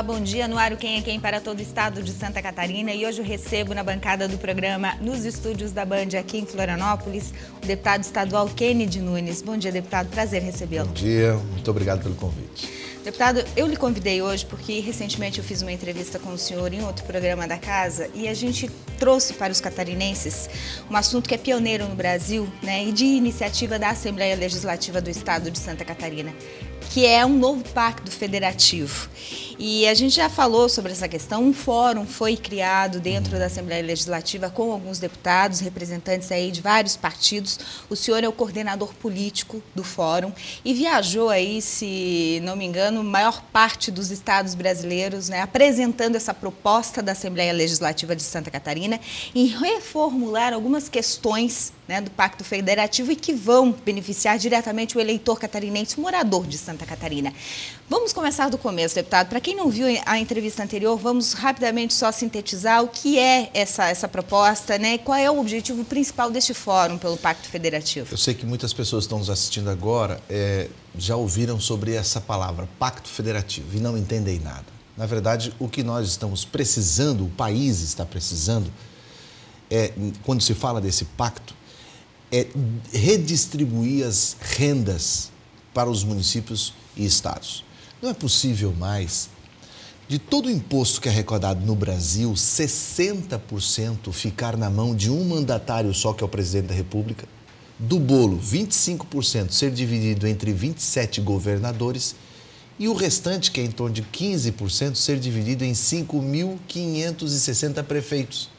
Olá, bom dia. No ar o Quem é Quem para todo o estado de Santa Catarina. E hoje eu recebo na bancada do programa, nos estúdios da Band aqui em Florianópolis, o deputado estadual Kennedy Nunes. Bom dia, deputado. Prazer recebê-lo. Bom dia. Muito obrigado pelo convite. Deputado, eu lhe convidei hoje porque recentemente eu fiz uma entrevista com o senhor em outro programa da casa e a gente trouxe para os catarinenses um assunto que é pioneiro no Brasil, né, e de iniciativa da Assembleia Legislativa do Estado de Santa Catarina, que é um novo pacto federativo. E a gente já falou sobre essa questão, um fórum foi criado dentro da Assembleia Legislativa com alguns deputados, representantes aí de vários partidos. O senhor é o coordenador político do fórum e viajou aí, se não me engano, maior parte dos estados brasileiros, né, apresentando essa proposta da Assembleia Legislativa de Santa Catarina em reformular algumas questões, né, do Pacto Federativo e que vão beneficiar diretamente o eleitor catarinense, morador de Santa Catarina. Vamos começar do começo, deputado. Para quem não viu a entrevista anterior, vamos rapidamente só sintetizar o que é essa proposta, né? Qual é o objetivo principal deste fórum pelo Pacto Federativo? Eu sei que muitas pessoas que estão nos assistindo agora já ouviram sobre essa palavra, Pacto Federativo, e não entendem nada. Na verdade, o que nós estamos precisando, o país está precisando, quando se fala desse pacto, é redistribuir as rendas para os municípios e estados. Não é possível mais, de todo o imposto que é arrecadado no Brasil, 60% ficar na mão de um mandatário só, que é o presidente da República, do bolo, 25% ser dividido entre 27 governadores e o restante, que é em torno de 15%, ser dividido em 5.560 prefeitos.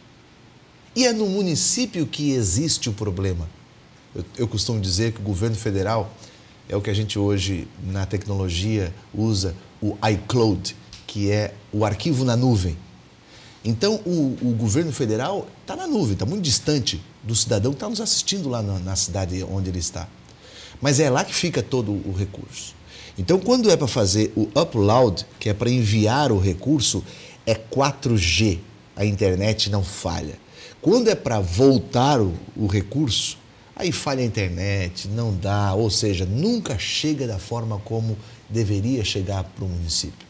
E é no município que existe o problema. Eu costumo dizer que o governo federal é o que a gente hoje, na tecnologia, usa o iCloud, que é o arquivo na nuvem. Então, o governo federal está na nuvem, está muito distante do cidadão que está nos assistindo lá na cidade onde ele está. Mas é lá que fica todo o recurso. Então, quando é para fazer o upload, que é para enviar o recurso, é 4G, a internet não falha. Quando é para voltar o recurso, aí falha a internet, não dá, ou seja, nunca chega da forma como deveria chegar para o município.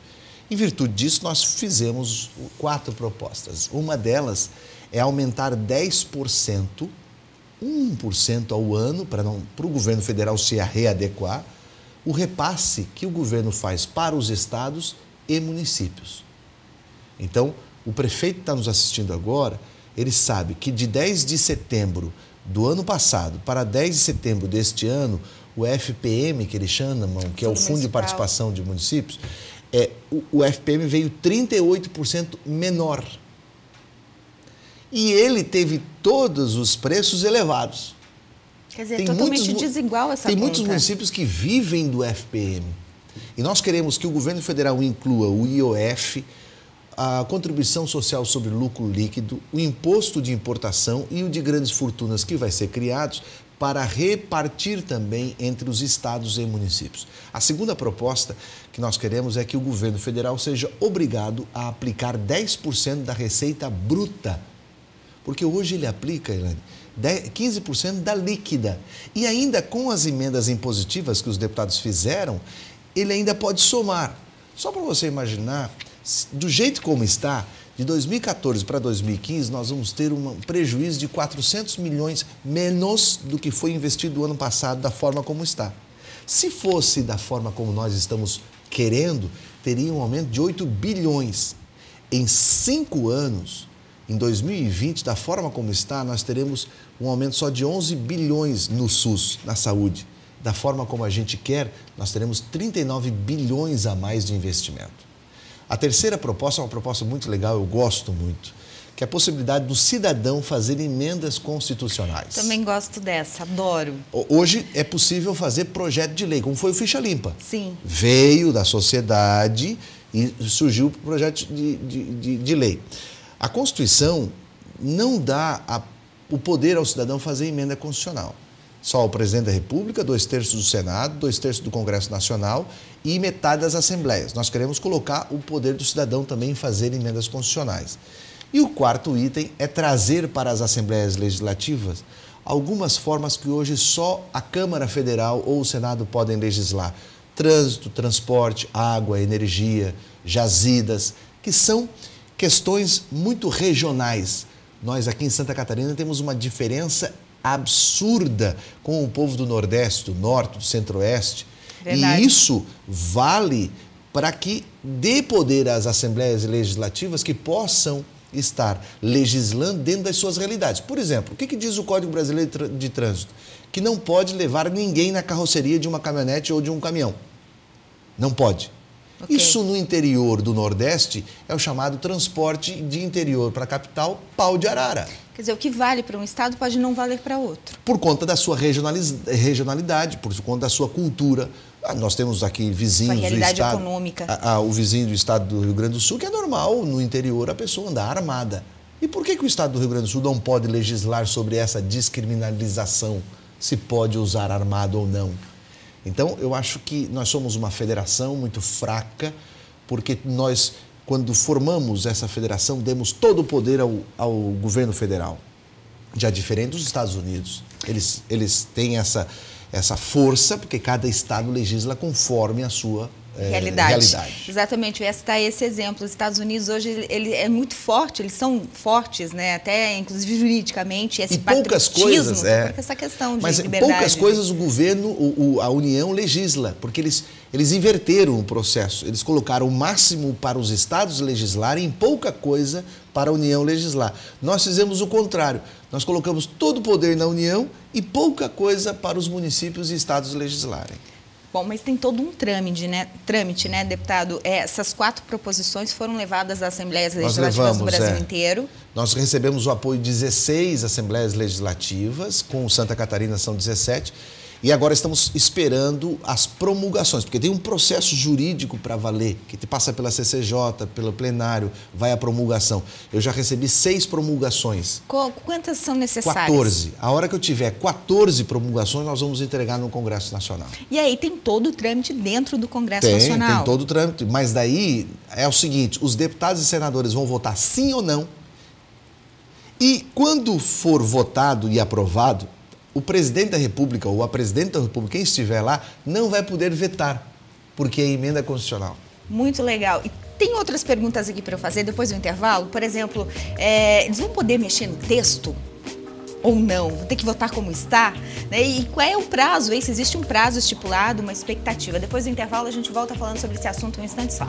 Em virtude disso, nós fizemos 4 propostas. Uma delas é aumentar 10%, 1% ao ano, para o governo federal se readequar, o repasse que o governo faz para os estados e municípios. Então, o prefeito que está nos assistindo agora, ele sabe que de 10 de setembro do ano passado para 10 de setembro deste ano, o FPM, que eles chamam, que é o Fundo de Participação de Municípios, o FPM veio 38% menor. E ele teve todos os preços elevados. Quer dizer, é totalmente desigual essa conta. Tem muitos municípios que vivem do FPM. E nós queremos que o governo federal inclua o IOF, a contribuição social sobre lucro líquido, o imposto de importação e o de grandes fortunas que vai ser criados para repartir também entre os estados e municípios. A segunda proposta que nós queremos é que o governo federal seja obrigado a aplicar 10% da receita bruta, porque hoje ele aplica, Elaine, 15% da líquida. E ainda com as emendas impositivas que os deputados fizeram, ele ainda pode somar. Só para você imaginar, do jeito como está, de 2014 para 2015, nós vamos ter um prejuízo de 400 milhões menos do que foi investido no ano passado, da forma como está. Se fosse da forma como nós estamos querendo, teria um aumento de 8 bilhões. Em 5 anos, em 2020, da forma como está, nós teremos um aumento só de 11 bilhões no SUS, na saúde. Da forma como a gente quer, nós teremos 39 bilhões a mais de investimento. A terceira proposta é uma proposta muito legal, eu gosto muito, que é a possibilidade do cidadão fazer emendas constitucionais. Também gosto dessa, adoro. Hoje é possível fazer projeto de lei, como foi o Ficha Limpa. Sim. Veio da sociedade e surgiu o projeto de lei. A Constituição não dá o poder ao cidadão fazer emenda constitucional. Só o presidente da República, 2/3 do Senado, 2/3 do Congresso Nacional e metade das Assembleias. Nós queremos colocar o poder do cidadão também em fazer emendas constitucionais. E o quarto item é trazer para as Assembleias Legislativas algumas formas que hoje só a Câmara Federal ou o Senado podem legislar. Trânsito, transporte, água, energia, jazidas, que são questões muito regionais. Nós aqui em Santa Catarina temos uma diferença absurda com o povo do Nordeste, do Norte, do Centro-Oeste. Verdade. E isso vale para que dê poder às assembleias legislativas que possam estar legislando dentro das suas realidades. Por exemplo, o que diz o Código Brasileiro de Trânsito? Que não pode levar ninguém na carroceria de uma caminhonete ou de um caminhão. Não pode. Okay. Isso no interior do Nordeste é o chamado transporte de interior para a capital, pau de arara. Quer dizer, o que vale para um estado pode não valer para outro. Por conta da sua regionalidade, por conta da sua cultura. Nós temos aqui vizinhos do estado... realidade econômica. O vizinho do estado do Rio Grande do Sul, que é normal no interior a pessoa andar armada. E por que o estado do Rio Grande do Sul não pode legislar sobre essa descriminalização, se pode usar armado ou não? Então, eu acho que nós somos uma federação muito fraca, porque nós, quando formamos essa federação, demos todo o poder ao governo federal. Já diferente dos Estados Unidos. Eles têm essa força, porque cada estado legisla conforme a sua realidade. Exatamente, esse exemplo. Os Estados Unidos hoje ele é muito forte, eles são fortes, né? Até inclusive juridicamente, esse poucas coisas, porque essa questão de mas liberdade. Mas poucas coisas o governo, a União legisla, porque eles inverteram o processo. Eles colocaram o máximo para os estados legislarem e pouca coisa para a União legislar. Nós fizemos o contrário. Nós colocamos todo o poder na União e pouca coisa para os municípios e estados legislarem. Bom, mas tem todo um trâmite, né, deputado? Essas 4 proposições foram levadas às Assembleias Legislativas do Brasil inteiro. Nós recebemos o apoio de 16 Assembleias Legislativas, com Santa Catarina são 17, e agora estamos esperando as promulgações, porque tem um processo jurídico para valer, que passa pela CCJ, pelo plenário, vai à promulgação. Eu já recebi 6 promulgações. Quantas são necessárias? 14. A hora que eu tiver 14 promulgações, nós vamos entregar no Congresso Nacional. E aí tem todo o trâmite dentro do Congresso Nacional? Tem todo o trâmite, mas daí é o seguinte, os deputados e senadores vão votar sim ou não, e quando for votado e aprovado, o presidente da República ou a presidente da República, quem estiver lá, não vai poder vetar, porque é emenda constitucional. Muito legal. E tem outras perguntas aqui para eu fazer depois do intervalo? Por exemplo, eles vão poder mexer no texto ou não? Vão ter que votar como está? Né? E qual é o prazo? Se existe um prazo estipulado, uma expectativa? Depois do intervalo a gente volta falando sobre esse assunto um instante só.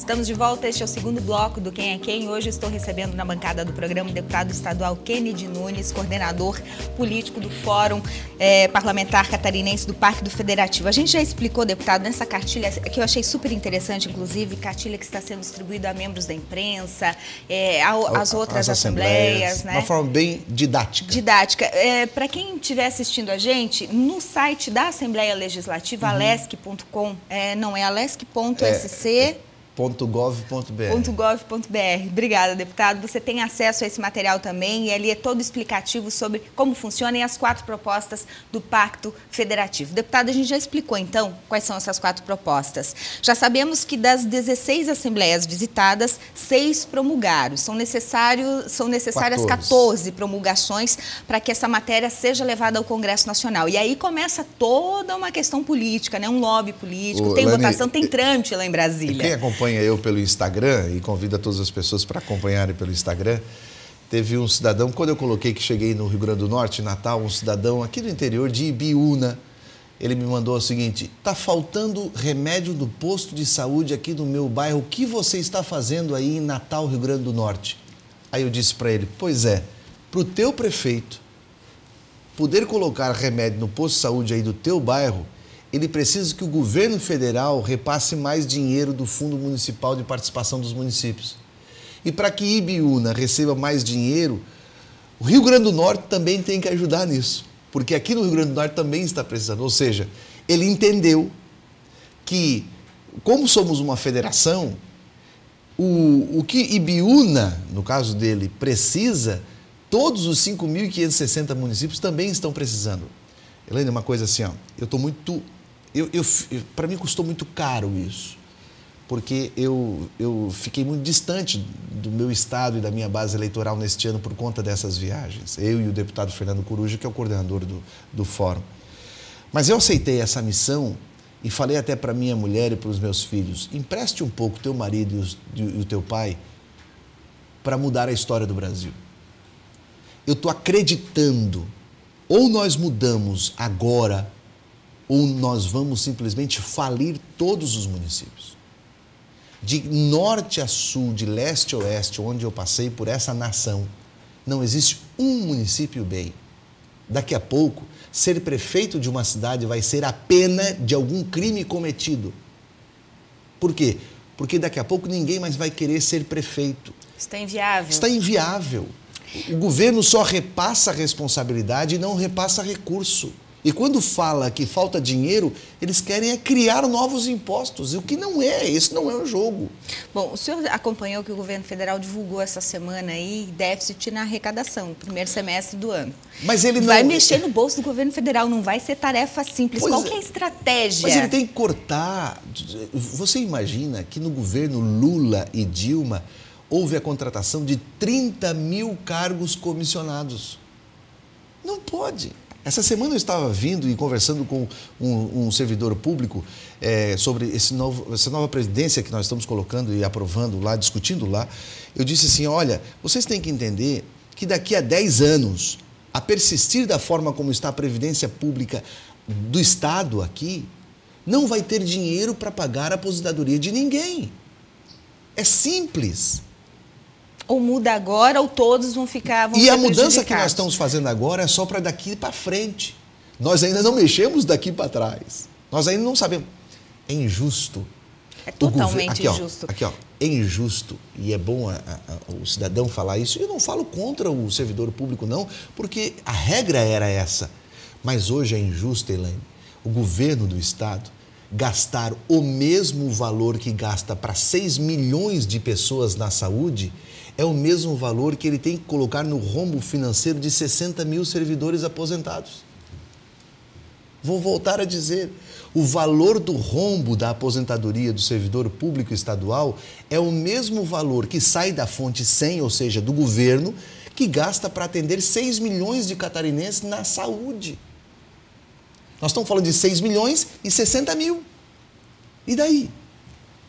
Estamos de volta, este é o segundo bloco do Quem é Quem. Hoje estou recebendo na bancada do programa o deputado estadual Kennedy Nunes, coordenador político do Fórum Parlamentar Catarinense do Parque do Federativo. A gente já explicou, deputado, nessa cartilha, que eu achei super interessante, inclusive, cartilha que está sendo distribuída a membros da imprensa, às outras assembleias, né? De uma forma bem didática. Para quem estiver assistindo a gente, no site da Assembleia Legislativa, alesc.com, não é alesc.sc... .gov.br. Obrigada, deputado. Você tem acesso a esse material também e ali é todo explicativo sobre como funciona e as 4 propostas do Pacto Federativo. Deputado, a gente já explicou, então, quais são essas 4 propostas. Já sabemos que das 16 assembleias visitadas, 6 promulgaram. São necessárias 14 promulgações para que essa matéria seja levada ao Congresso Nacional. E aí começa toda uma questão política, né? Um lobby político, tem votação, tem trâmite lá em Brasília. Quem acompanha eu pelo Instagram, e convido todas as pessoas para acompanharem pelo Instagram, teve um cidadão, quando eu coloquei que cheguei no Rio Grande do Norte, Natal, um cidadão aqui do interior de Ibiúna, ele me mandou o seguinte: está faltando remédio no posto de saúde aqui no meu bairro, o que você está fazendo aí em Natal, Rio Grande do Norte? Aí eu disse para ele: pois é, para o teu prefeito poder colocar remédio no posto de saúde aí do teu bairro, ele precisa que o governo federal repasse mais dinheiro do Fundo Municipal de Participação dos Municípios. E para que Ibiúna receba mais dinheiro, o Rio Grande do Norte também tem que ajudar nisso, porque aqui no Rio Grande do Norte também está precisando. Ou seja, ele entendeu que, como somos uma federação, o que Ibiúna, no caso dele, precisa, todos os 5.560 municípios também estão precisando. Helena, uma coisa assim, ó, eu estou muito... para mim custou muito caro isso, porque eu fiquei muito distante do meu estado e da minha base eleitoral neste ano por conta dessas viagens. Eu e o deputado Fernando Coruja, que é o coordenador do fórum. Mas eu aceitei essa missão e falei até para minha mulher e para os meus filhos, empreste um pouco teu marido e o teu pai para mudar a história do Brasil. Eu estou acreditando, ou nós mudamos agora, ou nós vamos simplesmente falir todos os municípios. De norte a sul, de leste a oeste, onde eu passei por essa nação, não existe um município bem. Daqui a pouco, ser prefeito de uma cidade vai ser a pena de algum crime cometido. Por quê? Porque daqui a pouco ninguém mais vai querer ser prefeito. Está inviável. Está inviável. O governo só repassa responsabilidade e não repassa recurso. E quando fala que falta dinheiro, eles querem criar novos impostos, o que não é, esse não é o jogo. Bom, o senhor acompanhou que o governo federal divulgou essa semana aí déficit na arrecadação, primeiro semestre do ano. Mas ele não... Vai mexer no bolso do governo federal, não vai ser tarefa simples. Qual que é a estratégia? Mas ele tem que cortar. Você imagina que no governo Lula e Dilma houve a contratação de 30 mil cargos comissionados? Não pode. Essa semana eu estava vindo e conversando com um servidor público sobre essa nova presidência que nós estamos colocando e aprovando lá, discutindo lá. Eu disse assim, olha, vocês têm que entender que daqui a 10 anos, a persistir da forma como está a Previdência Pública do Estado aqui, não vai ter dinheiro para pagar a aposentadoria de ninguém. É simples. Ou muda agora, ou todos vão ficar E a mudança que nós estamos fazendo agora é só para daqui para frente. Nós ainda não mexemos daqui para trás. Nós ainda não sabemos. É injusto. É totalmente injusto. Aqui, ó, é injusto. E é bom o cidadão falar isso. Eu não falo contra o servidor público, não, porque a regra era essa. Mas hoje é injusto, Elaine, o governo do Estado gastar o mesmo valor que gasta para 6 milhões de pessoas na saúde, é o mesmo valor que ele tem que colocar no rombo financeiro de 60 mil servidores aposentados. Vou voltar a dizer, o valor do rombo da aposentadoria do servidor público estadual é o mesmo valor que sai da fonte 100, ou seja, do governo, que gasta para atender 6 milhões de catarinenses na saúde. Nós estamos falando de 6 milhões e 60 mil. E daí?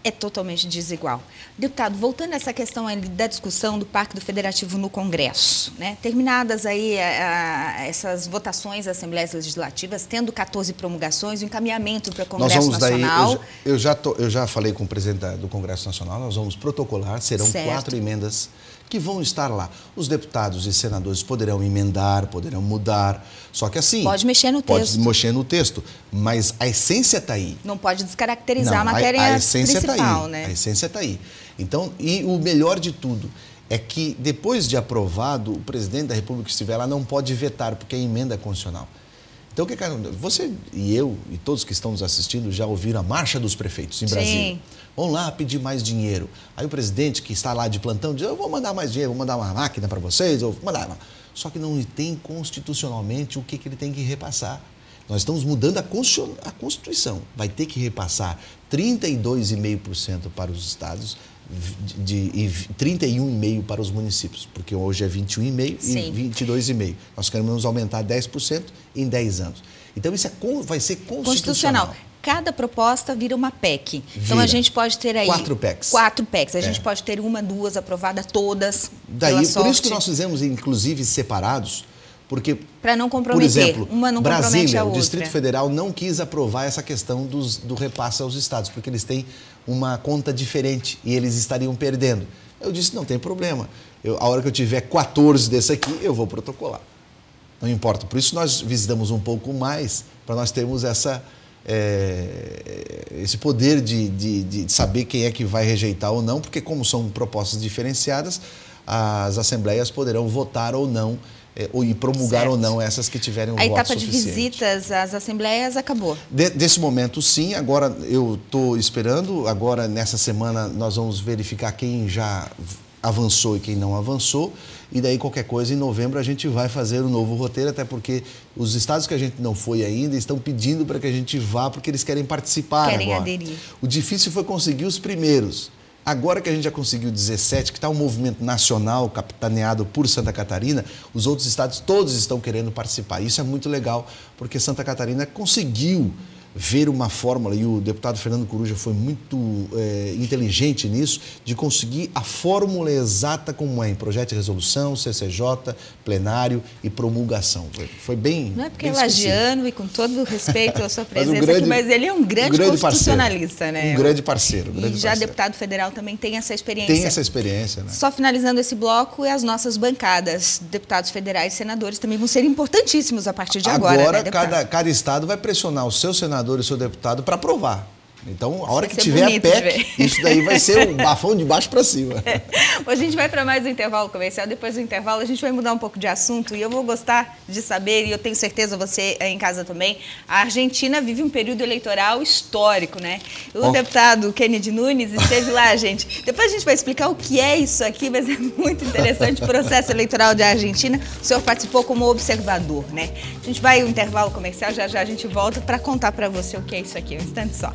É totalmente desigual. Deputado, voltando a essa questão da discussão do Pacto Federativo no Congresso, né? Terminadas aí essas votações das Assembleias Legislativas, tendo 14 promulgações, o encaminhamento para o Congresso Nacional... Eu já falei com o presidente do Congresso Nacional, nós vamos protocolar, serão 4 emendas que vão estar lá. Os deputados e senadores poderão emendar, poderão mudar, só que assim... Pode mexer no texto. Pode mexer no texto, mas a essência está aí. Não pode descaracterizar a matéria principal, né? A essência está aí. Então, e o melhor de tudo é que depois de aprovado, o presidente da República que estiver lá não pode vetar, porque é emenda constitucional. Então, você e eu e todos que estão nos assistindo já ouviram a Marcha dos Prefeitos em Brasília. Sim. Vão lá pedir mais dinheiro. Aí o presidente que está lá de plantão diz, eu vou mandar mais dinheiro, vou mandar uma máquina para vocês, eu vou mandar. Só que não tem constitucionalmente o que ele tem que repassar. Nós estamos mudando a Constituição. Vai ter que repassar 32,5% para os estados e 31,5% para os municípios, porque hoje é 21,5% e 22,5%. Nós queremos aumentar 10% em 10 anos. Então, isso vai ser constitucional. Cada proposta vira uma PEC. Então, a gente pode ter aí... 4 PECs. 4 PECs. A gente pode ter 1, 2 aprovadas, todas. Por isso que nós fizemos, inclusive, separados, porque... Para não comprometer. Por exemplo, uma não compromete Brasília, a outra. o Distrito Federal não quis aprovar essa questão do repasse aos estados, porque eles têm uma conta diferente e eles estariam perdendo. Eu disse, não tem problema. A hora que eu tiver 14 desse aqui, eu vou protocolar. Não importa. Por isso nós visitamos um pouco mais, para nós termos esse poder de saber quem é que vai rejeitar ou não, porque como são propostas diferenciadas, as assembleias poderão votar ou não, e promulgar ou não essas que tiverem um voto suficiente. A etapa de visitas às assembleias acabou? Desse momento, sim. Agora eu estou esperando, agora nessa semana nós vamos verificar quem já avançou e quem não avançou. E daí, qualquer coisa, em novembro a gente vai fazer um novo roteiro, até porque os estados que a gente não foi ainda estão pedindo para que a gente vá, porque eles querem participar Querem agora. aderir. O difícil foi conseguir os primeiros. Agora que a gente já conseguiu 17, que está um movimento nacional capitaneado por Santa Catarina, os outros estados todos estão querendo participar. Isso é muito legal, porque Santa Catarina conseguiu ver uma fórmula, e o deputado Fernando Coruja foi muito inteligente nisso, de conseguir a fórmula exata como é em projeto de resolução, CCJ, plenário e promulgação. Foi bem Não é porque é bem lagiano e com todo o respeito à sua presença grande, aqui, mas ele é um grande constitucionalista, parceiro, né? Um grande parceiro. E já deputado federal também tem essa experiência. Tem essa experiência, né? Só finalizando esse bloco, as nossas bancadas, deputados federais e senadores, também vão ser importantíssimos a partir de agora. Agora, né, cada estado vai pressionar o seu senador e o seu deputado para aprovar. Então, a hora que tiver a de PEC, isso daí vai ser um bafão de baixo para cima. A gente vai para mais um intervalo comercial. Depois do intervalo, a gente vai mudar um pouco de assunto e eu vou gostar de saber, e eu tenho certeza você em casa também, a Argentina vive um período eleitoral histórico, né? O deputado Kennedy Nunes esteve lá, gente. Depois a gente vai explicar o que é isso aqui, mas é muito interessante o processo eleitoral da Argentina. O senhor participou como observador, né? A gente vai ao intervalo comercial, já já a gente volta para contar para você o que é isso aqui. Um instante só.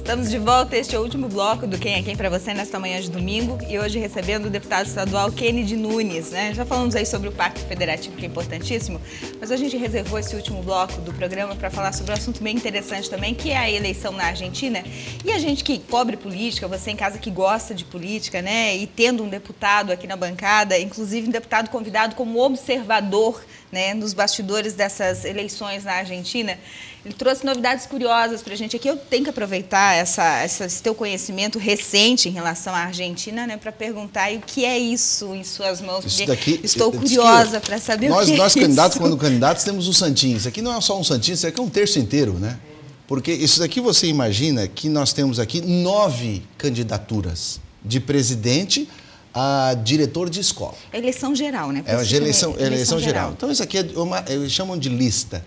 Estamos de volta, este é o último bloco do Quem é Quem para você nesta manhã de domingo e hoje recebendo o deputado estadual Kennedy Nunes, né? Já falamos aí sobre o Pacto Federativo, que é importantíssimo, mas a gente reservou esse último bloco do programa para falar sobre um assunto bem interessante também, que é a eleição na Argentina. E a gente que cobre política, você em casa que gosta de política, né? E tendo um deputado aqui na bancada, inclusive um deputado convidado como observador, né, nos bastidores dessas eleições na Argentina, ele trouxe novidades curiosas para a gente aqui. Eu tenho que aproveitar esse teu conhecimento recente em relação à Argentina, né, para perguntar o que é isso em suas mãos, porque daqui, estou curiosa para saber o que é nós candidatos, isso. Quando candidatos, temos um santinho. Isso aqui não é só um santinho, isso aqui é um terço inteiro, né? Porque isso daqui você imagina que nós temos aqui 9 candidaturas de presidente a diretor de escola. Eleição geral, né? É uma eleição geral. Então, isso aqui eles chamam de lista.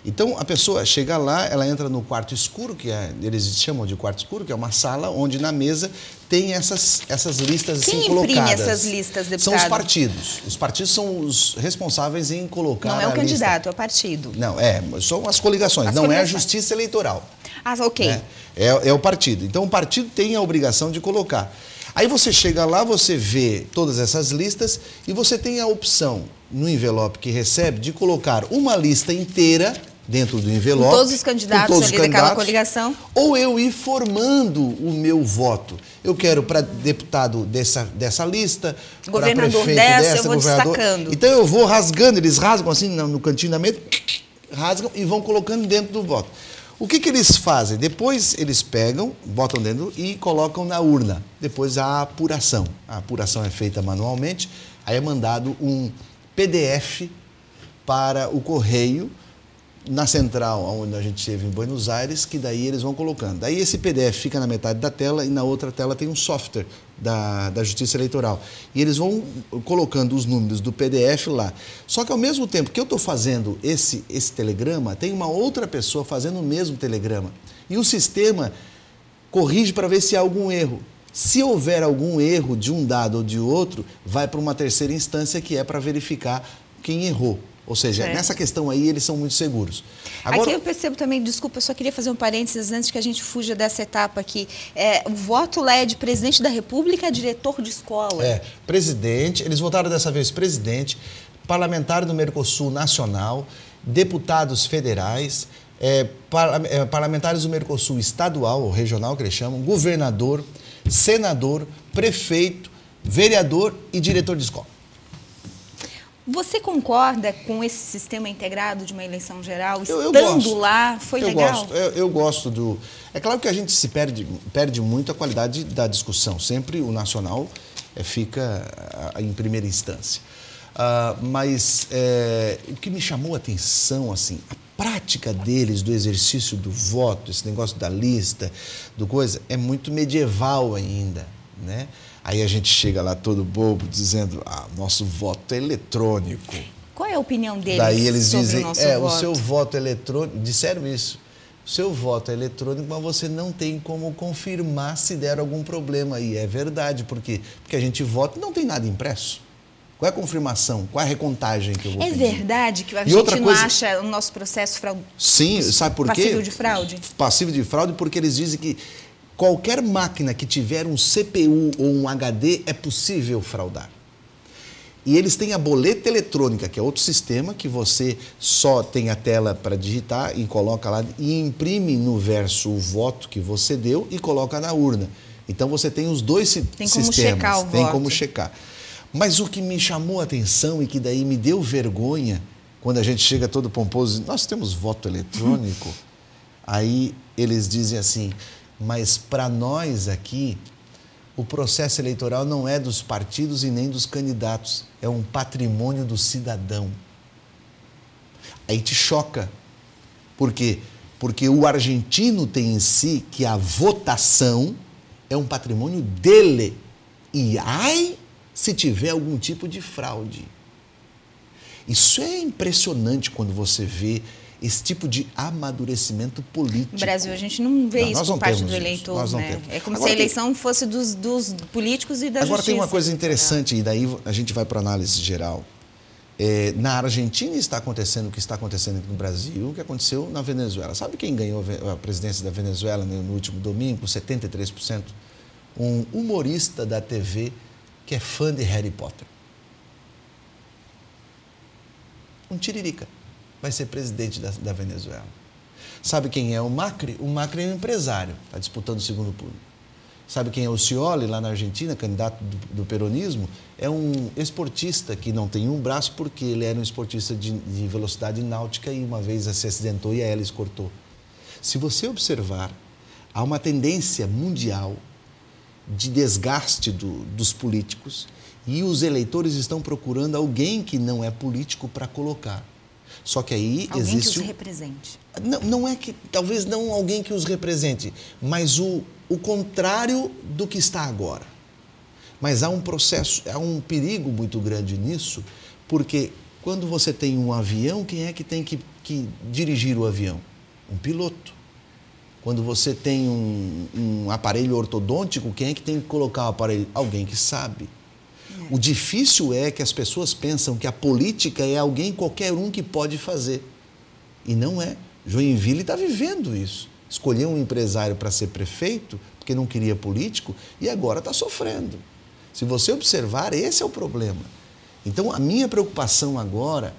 Então, a pessoa chega lá, ela entra no quarto escuro, eles chamam de quarto escuro, que é uma sala onde na mesa tem essas listas assim colocadas. Quem imprime essas listas, deputado? São os partidos. Os partidos são os responsáveis em colocar a lista. Não é o candidato, é o partido. Não, são as coligações, não é a justiça eleitoral. Ah, ok. Né? É o partido. Então, o partido tem a obrigação de colocar. Aí você chega lá, você vê todas essas listas e você tem a opção, no envelope que recebe, de colocar uma lista inteira dentro do envelope. Com todos os candidatos ali daquela coligação. Ou eu ir formando o meu voto. Eu quero para deputado dessa lista, governador dessa, eu vou destacando. Então eu vou rasgando, eles rasgam assim no cantinho da mesa, rasgam e vão colocando dentro do voto. O que eles fazem? Depois eles pegam, botam dentro e colocam na urna. Depois a apuração. A apuração é feita manualmente, aí é mandado um PDF para o correio na central, onde a gente esteve em Buenos Aires, que daí eles vão colocando. Daí esse PDF fica na metade da tela e na outra tela tem um software da Justiça Eleitoral. E eles vão colocando os números do PDF lá. Só que ao mesmo tempo que eu estou fazendo esse telegrama, tem uma outra pessoa fazendo o mesmo telegrama. E o sistema corrige para ver se há algum erro. Se houver algum erro de um dado ou de outro, vai para uma terceira instância que é para verificar quem errou. Ou seja, nessa questão aí eles são muito seguros. Agora, aqui eu percebo também, desculpa, eu só queria fazer um parênteses antes que a gente fuja dessa etapa aqui. O voto lá é de presidente da República, diretor de escola. Presidente, eles votaram dessa vez presidente, parlamentar do Mercosul Nacional, deputados federais, parlamentares do Mercosul estadual ou regional, que eles chamam, governador, senador, prefeito, vereador e diretor de escola. Você concorda com esse sistema integrado de uma eleição geral? Estando lá, foi legal? Eu gosto do... É claro que a gente se perde muito a qualidade da discussão. Sempre o nacional fica em primeira instância. Mas o que me chamou a atenção, assim, a prática deles, do exercício do voto, esse negócio da lista, é muito medieval ainda, né? Aí a gente chega lá todo bobo dizendo, nosso voto é eletrônico. Qual é a opinião deles Daí eles sobre dizem, o nosso voto? o seu voto é eletrônico, disseram isso. O seu voto é eletrônico, mas você não tem como confirmar se der algum problema. E é verdade, por quê? Porque a gente vota e não tem nada impresso. Qual é a confirmação? Qual é a recontagem que eu vou pedir? É verdade que a gente não acha o nosso processo Sim, sabe por quê? Passível de fraude? Passível de fraude porque eles dizem que qualquer máquina que tiver um CPU ou um HD é possível fraudar. E eles têm a boleta eletrônica, que é outro sistema que você só tem a tela para digitar e coloca lá e imprime no verso o voto que você deu e coloca na urna. Então você tem os dois sistemas. Como checar o tem voto. como checar. Mas o que me chamou a atenção e que daí me deu vergonha, quando a gente chega todo pomposo, nós temos voto eletrônico, aí eles dizem assim, mas para nós aqui, o processo eleitoral não é dos partidos e nem dos candidatos, é um patrimônio do cidadão. Aí te choca. Por quê? Porque o argentino tem em si que a votação é um patrimônio dele. E se tiver algum tipo de fraude. Isso é impressionante quando você vê esse tipo de amadurecimento político. No Brasil, a gente não vê isso por parte do eleitor, né? É como se a eleição fosse dos políticos e da justiça. Agora tem uma coisa interessante, e daí a gente vai para a análise geral. Na Argentina está acontecendo o que está acontecendo aqui no Brasil, o que aconteceu na Venezuela. Sabe quem ganhou a presidência da Venezuela no último domingo, com 73%? Um humorista da TV que é fã de Harry Potter. Um tiririca vai ser presidente da Venezuela. Sabe quem é o Macri? O Macri é um empresário, está disputando o segundo turno. Sabe quem é o Scioli, lá na Argentina, candidato do peronismo? É um esportista que não tem um braço porque ele era um esportista de velocidade náutica e uma vez se acidentou e a hélice cortou. Se você observar, há uma tendência mundial de desgaste dos políticos e os eleitores estão procurando alguém que não é político para colocar. Só que aí alguém existe... que os represente. Não é que... Talvez não alguém que os represente, mas o contrário do que está agora. Mas há um processo, há um perigo muito grande nisso, porque quando você tem um avião, quem é que tem que dirigir o avião? Um piloto. Quando você tem um aparelho ortodôntico, quem é que tem que colocar o aparelho? Alguém que sabe. O difícil é que as pessoas pensam que a política é alguém, qualquer um que pode fazer. E não é. Joinville está vivendo isso. Escolheu um empresário para ser prefeito, porque não queria político, e agora está sofrendo. Se você observar, esse é o problema. Então, a minha preocupação agora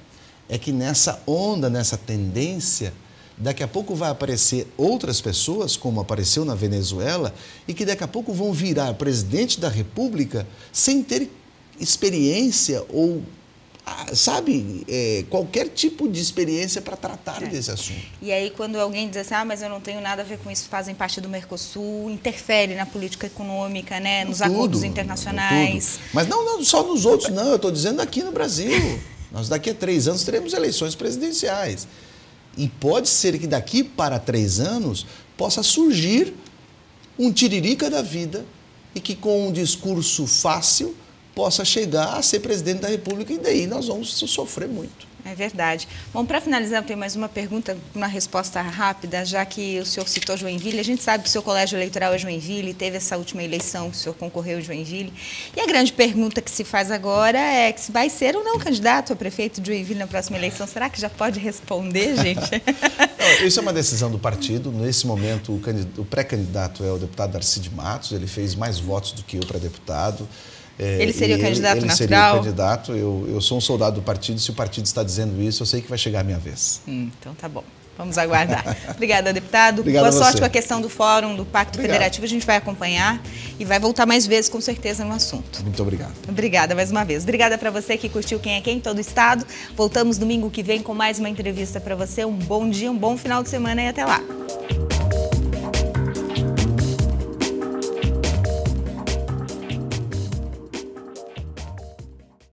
é que nessa onda, nessa tendência, daqui a pouco vai aparecer outras pessoas, como apareceu na Venezuela, e que daqui a pouco vão virar presidente da República sem ter experiência ou, sabe, qualquer tipo de experiência para tratar desse assunto. E aí, quando alguém diz assim, mas eu não tenho nada a ver com isso, fazem parte do Mercosul, interfere na política econômica, né, nos acordos internacionais. Tudo. Mas não só nos outros, não, eu estou dizendo aqui no Brasil. Nós daqui a 3 anos teremos eleições presidenciais. E pode ser que daqui para 3 anos possa surgir um tiririca da vida e que com um discurso fácil possa chegar a ser presidente da República e daí nós vamos sofrer muito. É verdade. Bom, para finalizar, eu tenho mais uma pergunta, uma resposta rápida, já que o senhor citou Joinville. A gente sabe que o seu colégio eleitoral é Joinville, teve essa última eleição que o senhor concorreu em Joinville. E a grande pergunta que se faz agora é que se vai ser ou não candidato a prefeito de Joinville na próxima eleição. Será que já pode responder, gente? Não, isso é uma decisão do partido. Nesse momento, o pré-candidato é o deputado Darcy de Matos. Ele fez mais votos do que eu para deputado. Ele seria o candidato natural? Ele seria o candidato. Eu sou um soldado do partido. Se o partido está dizendo isso, eu sei que vai chegar a minha vez. Então tá bom. Vamos aguardar. Obrigada, deputado. Obrigado. Boa sorte com a questão do Fórum, do Pacto Federativo. A gente vai acompanhar e vai voltar mais vezes, com certeza, no assunto. Muito obrigado. Obrigada mais uma vez. Obrigada para você que curtiu Quem é Quem, todo o estado. Voltamos domingo que vem com mais uma entrevista para você. Um bom dia, um bom final de semana e até lá.